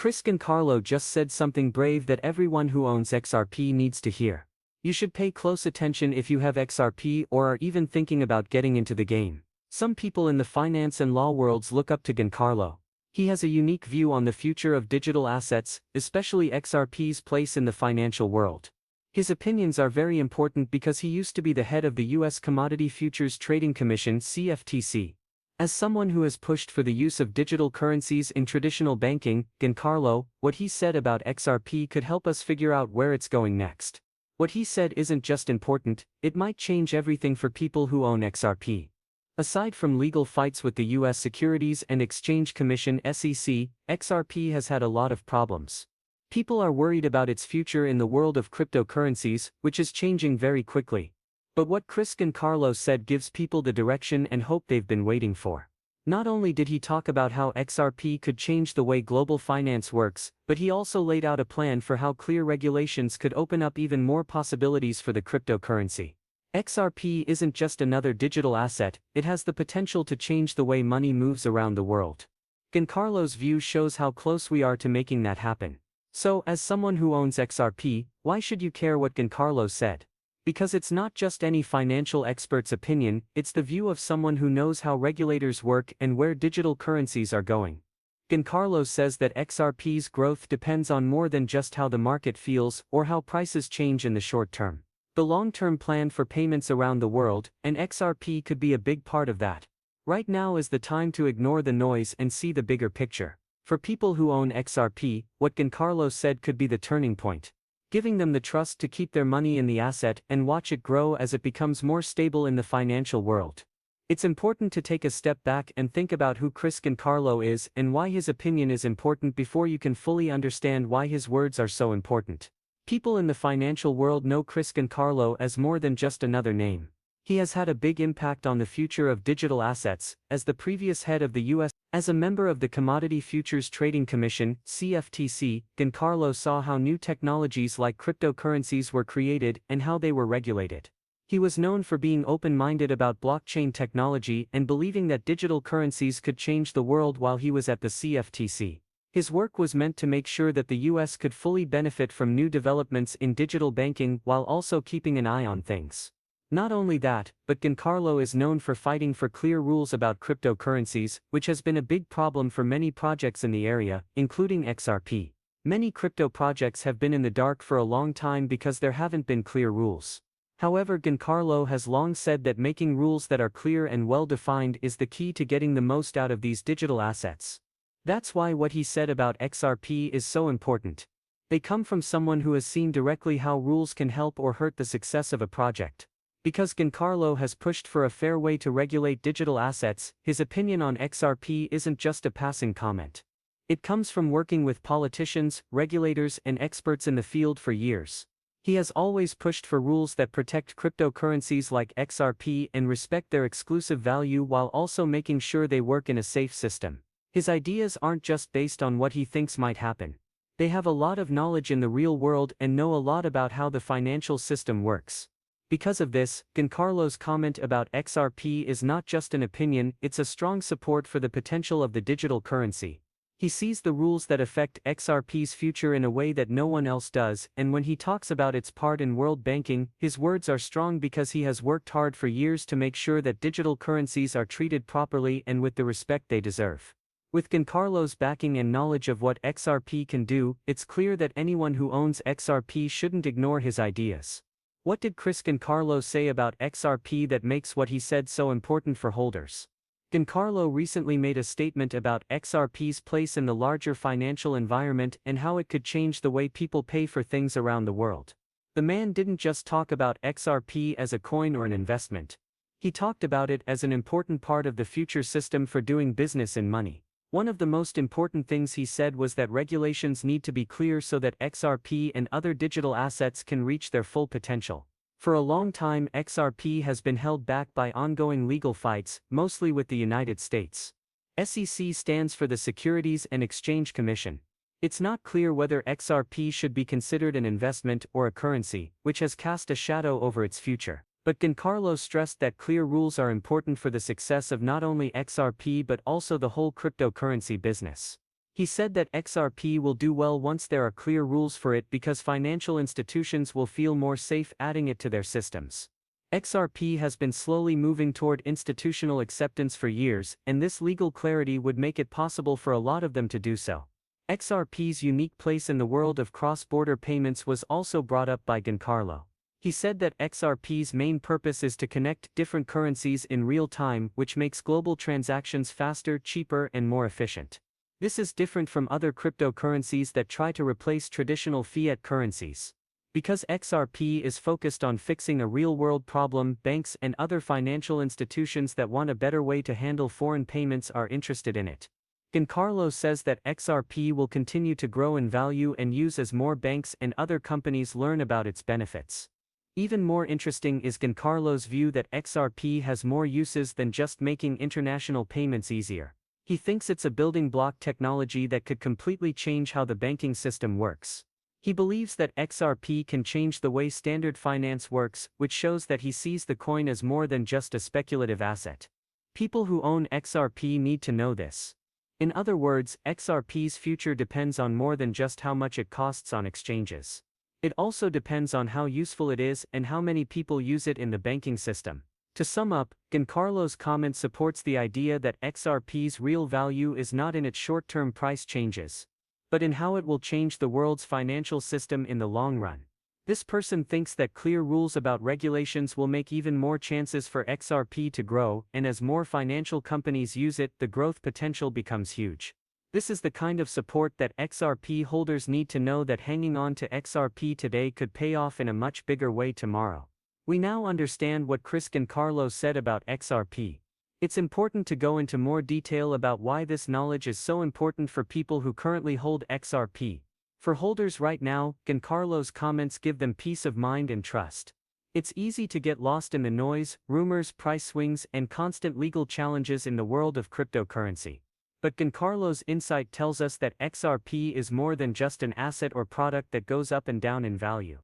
Chris Giancarlo just said something brave that everyone who owns XRP needs to hear. You should pay close attention if you have XRP or are even thinking about getting into the game. Some people in the finance and law worlds look up to Giancarlo. He has a unique view on the future of digital assets, especially XRP's place in the financial world. His opinions are very important because he used to be the head of the U.S. Commodity Futures Trading Commission (CFTC). As someone who has pushed for the use of digital currencies in traditional banking, Giancarlo, what he said about XRP could help us figure out where it's going next. What he said isn't just important, it might change everything for people who own XRP. Aside from legal fights with the U.S. Securities and Exchange Commission (SEC), XRP has had a lot of problems. People are worried about its future in the world of cryptocurrencies, which is changing very quickly. But what Chris Giancarlo said gives people the direction and hope they've been waiting for. Not only did he talk about how XRP could change the way global finance works, but he also laid out a plan for how clear regulations could open up even more possibilities for the cryptocurrency. XRP isn't just another digital asset, it has the potential to change the way money moves around the world. Giancarlo's view shows how close we are to making that happen. So, as someone who owns XRP, why should you care what Giancarlo said? Because it's not just any financial expert's opinion, it's the view of someone who knows how regulators work and where digital currencies are going. Giancarlo says that XRP's growth depends on more than just how the market feels or how prices change in the short term. The long-term plan for payments around the world, and XRP could be a big part of that. Right now is the time to ignore the noise and see the bigger picture. For people who own XRP, what Giancarlo said could be the turning point, giving them the trust to keep their money in the asset and watch it grow as it becomes more stable in the financial world. It's important to take a step back and think about who Chris Giancarlo is and why his opinion is important before you can fully understand why his words are so important. People in the financial world know Chris Giancarlo as more than just another name. He has had a big impact on the future of digital assets, as the previous head of the U.S. As a member of the Commodity Futures Trading Commission, CFTC, Giancarlo saw how new technologies like cryptocurrencies were created and how they were regulated. He was known for being open-minded about blockchain technology and believing that digital currencies could change the world while he was at the CFTC. His work was meant to make sure that the U.S. could fully benefit from new developments in digital banking while also keeping an eye on things. Not only that, but Giancarlo is known for fighting for clear rules about cryptocurrencies, which has been a big problem for many projects in the area, including XRP. Many crypto projects have been in the dark for a long time because there haven't been clear rules. However, Giancarlo has long said that making rules that are clear and well-defined is the key to getting the most out of these digital assets. That's why what he said about XRP is so important. They come from someone who has seen directly how rules can help or hurt the success of a project. Because Giancarlo has pushed for a fair way to regulate digital assets, his opinion on XRP isn't just a passing comment. It comes from working with politicians, regulators, and experts in the field for years. He has always pushed for rules that protect cryptocurrencies like XRP and respect their exclusive value while also making sure they work in a safe system. His ideas aren't just based on what he thinks might happen. They have a lot of knowledge in the real world and know a lot about how the financial system works. Because of this, Giancarlo's comment about XRP is not just an opinion, it's a strong support for the potential of the digital currency. He sees the rules that affect XRP's future in a way that no one else does, and when he talks about its part in world banking, his words are strong because he has worked hard for years to make sure that digital currencies are treated properly and with the respect they deserve. With Giancarlo's backing and knowledge of what XRP can do, it's clear that anyone who owns XRP shouldn't ignore his ideas. What did Chris Giancarlo say about XRP that makes what he said so important for holders? Giancarlo recently made a statement about XRP's place in the larger financial environment and how it could change the way people pay for things around the world. The man didn't just talk about XRP as a coin or an investment. He talked about it as an important part of the future system for doing business in money. One of the most important things he said was that regulations need to be clear so that XRP and other digital assets can reach their full potential. For a long time, XRP has been held back by ongoing legal fights, mostly with the United States. SEC stands for the Securities and Exchange Commission. It's not clear whether XRP should be considered an investment or a currency, which has cast a shadow over its future. But Giancarlo stressed that clear rules are important for the success of not only XRP but also the whole cryptocurrency business. He said that XRP will do well once there are clear rules for it because financial institutions will feel more safe adding it to their systems. XRP has been slowly moving toward institutional acceptance for years, and this legal clarity would make it possible for a lot of them to do so. XRP's unique place in the world of cross-border payments was also brought up by Giancarlo. He said that XRP's main purpose is to connect different currencies in real time, which makes global transactions faster, cheaper, and more efficient. This is different from other cryptocurrencies that try to replace traditional fiat currencies. Because XRP is focused on fixing a real-world problem, banks and other financial institutions that want a better way to handle foreign payments are interested in it. Giancarlo says that XRP will continue to grow in value and use as more banks and other companies learn about its benefits. Even more interesting is Giancarlo's view that XRP has more uses than just making international payments easier. He thinks it's a building block technology that could completely change how the banking system works. He believes that XRP can change the way standard finance works, which shows that he sees the coin as more than just a speculative asset. People who own XRP need to know this. In other words, XRP's future depends on more than just how much it costs on exchanges. It also depends on how useful it is and how many people use it in the banking system. To sum up, Giancarlo's comment supports the idea that XRP's real value is not in its short-term price changes, but in how it will change the world's financial system in the long run. This person thinks that clear rules about regulations will make even more chances for XRP to grow, and as more financial companies use it, the growth potential becomes huge. This is the kind of support that XRP holders need to know that hanging on to XRP today could pay off in a much bigger way tomorrow. We now understand what Giancarlo said about XRP. It's important to go into more detail about why this knowledge is so important for people who currently hold XRP. For holders right now, Giancarlo's comments give them peace of mind and trust. It's easy to get lost in the noise, rumors, price swings, and constant legal challenges in the world of cryptocurrency. But Giancarlo's insight tells us that XRP is more than just an asset or product that goes up and down in value.